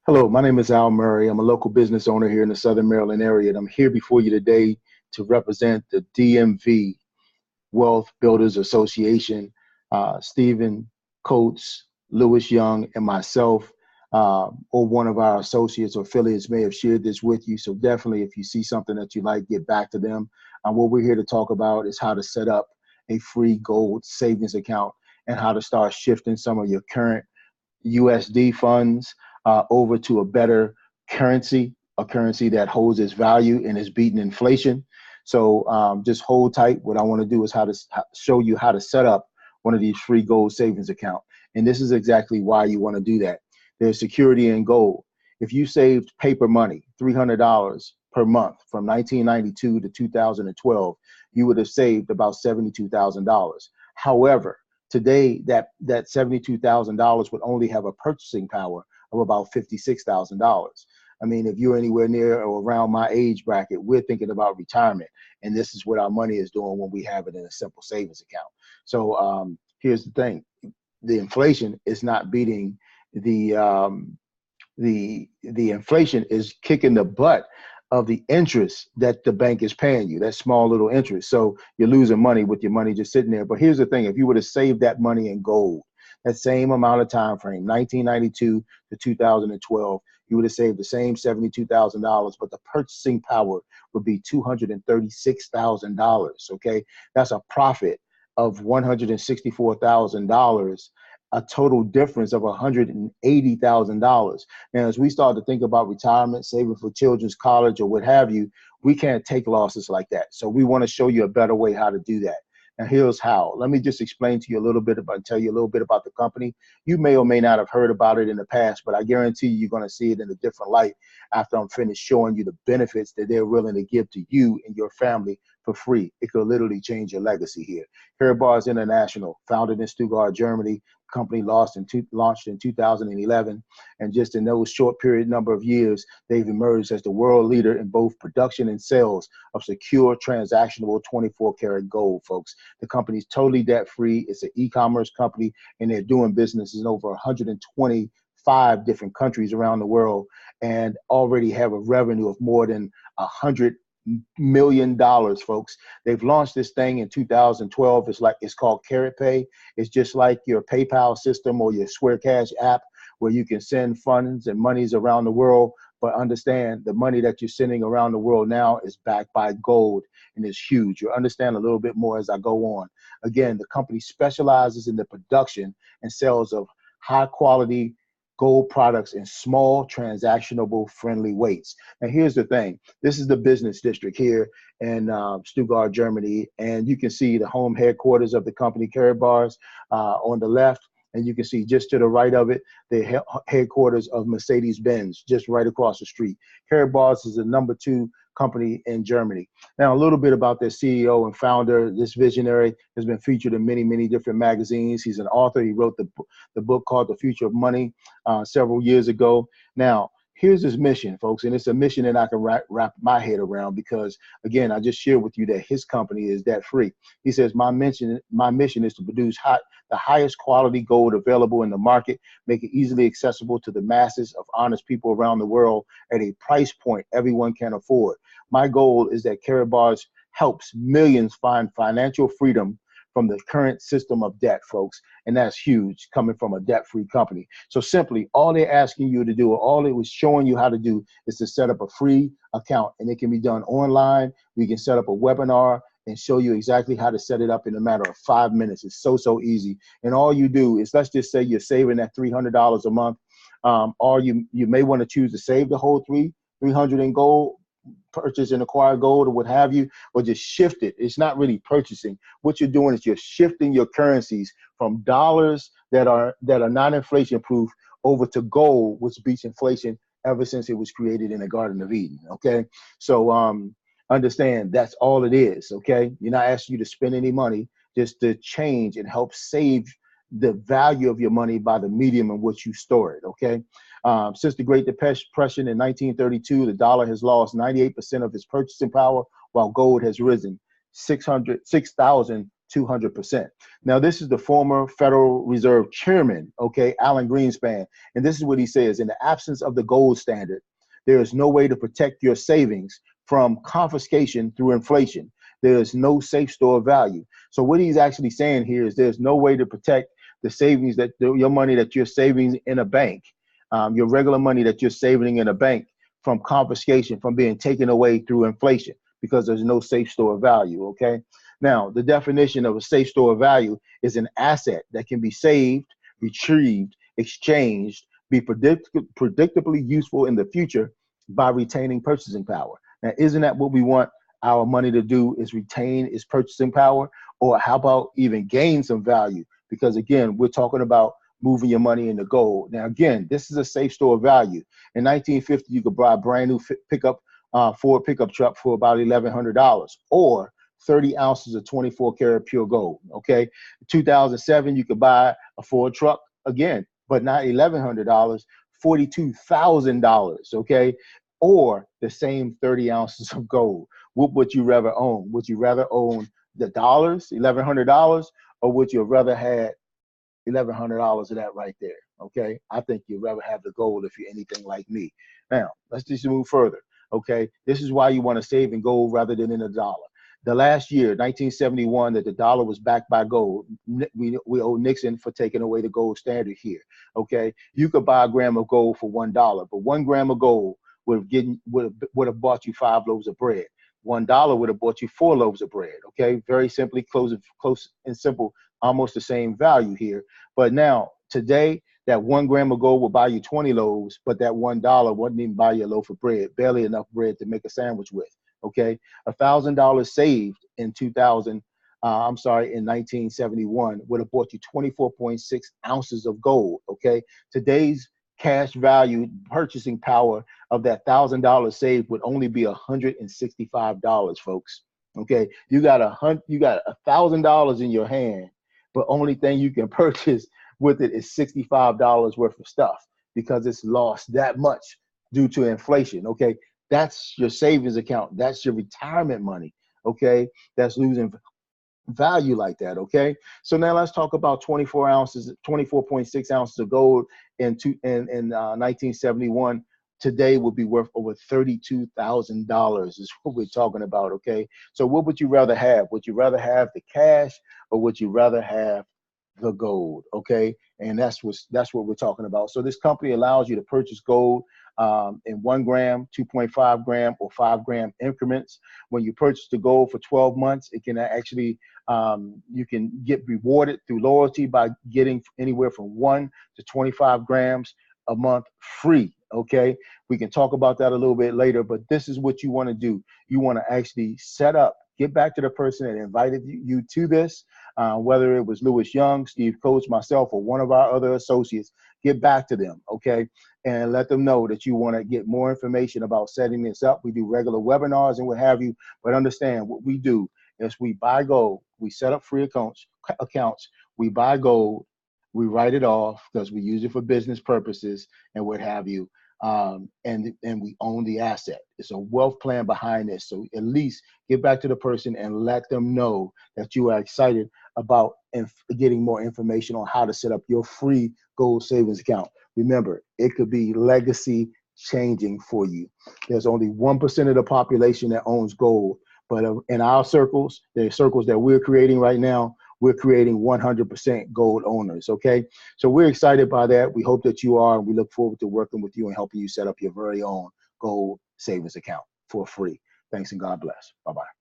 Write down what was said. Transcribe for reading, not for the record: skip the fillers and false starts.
Hello, my name is Al Murray. I'm a local business owner here in the Southern Maryland area, and I'm here before you today to represent the DMV Wealth Builders Association. Stephen Coates, Lewis Young, and myself, or one of our associates or affiliates may have shared this with you. So definitely, if you see something that you like, get back to them. What we're here to talk about is how to set up a free gold savings account and how to start shifting some of your current USD funds over to a better currency, a currency that holds its value and is beating inflation. So just hold tight. What I want to do is show you how to set up one of these free gold savings account. And this is exactly why you want to do that. There's security in gold. If you saved paper money, $300 per month from 1992 to 2012, you would have saved about $72,000. However, today, that $72,000 would only have a purchasing power of about $56,000. I mean, if you're anywhere near or around my age bracket, we're thinking about retirement, and this is what our money is doing when we have it in a simple savings account. So here's the thing: the inflation is not beating the inflation is kicking the butt of the interest that the bank is paying you, that small little interest. So you're losing money with your money just sitting there. But here's the thing: if you would have saved that money in gold, that same amount of time frame, 1992 to 2012, you would have saved the same $72,000, but the purchasing power would be $236,000. Okay, that's a profit of $164,000, a total difference of $180,000. Now, as we start to think about retirement, saving for children's college or what have you, we can't take losses like that. So we want to show you a better way how to do that. Now, here's how. Let me just explain to you a little bit about, tell you a little bit about the company. You may or may not have heard about it in the past, but I guarantee you're going to see it in a different light after I'm finished showing you the benefits that they're willing to give to you and your family for free. It could literally change your legacy here. Karatbit International, founded in Stuttgart, Germany. Company launched in 2011, and just in those short period number of years, they've emerged as the world leader in both production and sales of secure, transactionable 24-karat gold, folks. The company's totally debt-free. It's an e-commerce company, and they're doing business in over 125 different countries around the world, and already have a revenue of more than $100 million, folks. They've launched this thing in 2012. It's called Karatpay. It's just like your PayPal system or your Square Cash app, where you can send funds and monies around the world. But understand, the money that you're sending around the world now is backed by gold, and it's huge. You'll understand a little bit more as I go on. Again, the company specializes in the production and sales of high quality gold products in small, transactionable, friendly weights. Now, here's the thing. This is the business district here in Stuttgart, Germany, and you can see the home headquarters of the company, Karatbit, on the left, and you can see just to the right of it, the headquarters of Mercedes-Benz, just right across the street. Karatbit is the #2 company in Germany. Now, a little bit about their CEO and founder. This visionary has been featured in many, many different magazines. He's an author. He wrote the book called The Future of Money several years ago. Now, here's his mission, folks, and it's a mission that I can wrap my head around because, again, I just shared with you that his company is debt-free. He says, my mission is to produce the highest quality gold available in the market, make it easily accessible to the masses of honest people around the world at a price point everyone can afford. My goal is that Karatbit helps millions find financial freedom from the current system of debt, folks. And that's huge, coming from a debt-free company. So simply, all they're asking you to do, or all it was showing you how to do, is to set up a free account. And it can be done online. We can set up a webinar and show you exactly how to set it up in a matter of 5 minutes. It's so easy. And all you do is, let's just say you're saving that $300 a month, or you may want to choose to save the whole $300 in gold, purchase and acquire gold or what have you, or just shift it. It's not really purchasing. What you're doing is you're shifting your currencies from dollars that are not inflation proof over to gold, which beats inflation ever since it was created in the Garden of Eden. Okay, so understand that's all it is. Okay, you're not asking you to spend any money, just to change and help save the value of your money by the medium in which you store it. Okay. Since the Great Depression in 1932, the dollar has lost 98% of its purchasing power, while gold has risen 6,000 200%. Now, this is the former Federal Reserve Chairman, okay, Alan Greenspan. And this is what he says: in the absence of the gold standard, there is no way to protect your savings from confiscation through inflation. There is no safe store of value. So what he's actually saying here is there's no way to protect the savings that your money that you're saving in a bank, your regular money that you're saving in a bank, from confiscation, from being taken away through inflation, because there's no safe store of value, okay? Now, the definition of a safe store of value is an asset that can be saved, retrieved, exchanged, be predictably useful in the future by retaining purchasing power. Now, isn't that what we want our money to do, is retain its purchasing power? Or how about even gain some value? Because again, we're talking about moving your money into gold. Now, again, this is a safe store of value. In 1950, you could buy a brand new Ford pickup truck for about $1,100, or 30 ounces of 24 karat pure gold, okay? In 2007, you could buy a Ford truck again, but not $1,100, $42,000, okay? Or the same 30 ounces of gold. What would you rather own? Would you rather own the dollars, $1,100, or would you rather have $1,100 of that right there, okay? I think you'd rather have the gold if you're anything like me. Now, let's just move further, okay? This is why you want to save in gold rather than in a dollar. The last year, 1971, that the dollar was backed by gold, we owe Nixon for taking away the gold standard here, okay? You could buy a gram of gold for $1, but 1 gram of gold would have bought you 5 loaves of bread. $1 would have bought you 4 loaves of bread, okay? Very simply, close and simple, almost the same value here. But now, today, that 1 gram of gold will buy you 20 loaves, but that $1 wouldn't even buy you a loaf of bread, barely enough bread to make a sandwich with, okay? $1,000 saved in 1971 would have bought you 24.6 ounces of gold, okay? Today's cash value purchasing power of that $1,000 saved would only be $165, folks. Okay, you got $1,000 in your hand, but only thing you can purchase with it is $65 worth of stuff, because it's lost that much due to inflation. Okay, that's your savings account. That's your retirement money. Okay, that's losing value like that. Okay, so now let's talk about 24.6 ounces of gold in 1971. Today would be worth over $32,000 is what we're talking about, okay? So what would you rather have? Would you rather have the cash, or would you rather have the gold, okay? And that's what we're talking about. So this company allows you to purchase gold in 1 gram, 2.5 gram, or 5 gram increments. When you purchase the gold for 12 months, it can actually, you can get rewarded through loyalty by getting anywhere from 1 to 25 grams a month free, okay? We can talk about that a little bit later, but this is what you want to do. You want to actually set up, get back to the person that invited you to this, whether it was Lewis Young, Steve Coates, myself, or one of our other associates. Get back to them, okay? And let them know that you want to get more information about setting this up. We do regular webinars and what have you, but understand what we do is we buy gold, we set up free accounts, we buy gold, we write it off because we use it for business purposes and what have you, and we own the asset. It's a wealth plan behind this. So at least get back to the person and let them know that you are excited about getting more information on how to set up your free gold savings account. Remember, it could be legacy changing for you. There's only 1% of the population that owns gold, but in our circles, the circles that we're creating right now, we're creating 100% gold owners, okay? So we're excited by that. We hope that you are, and we look forward to working with you and helping you set up your very own gold savings account for free. Thanks, and God bless. Bye-bye.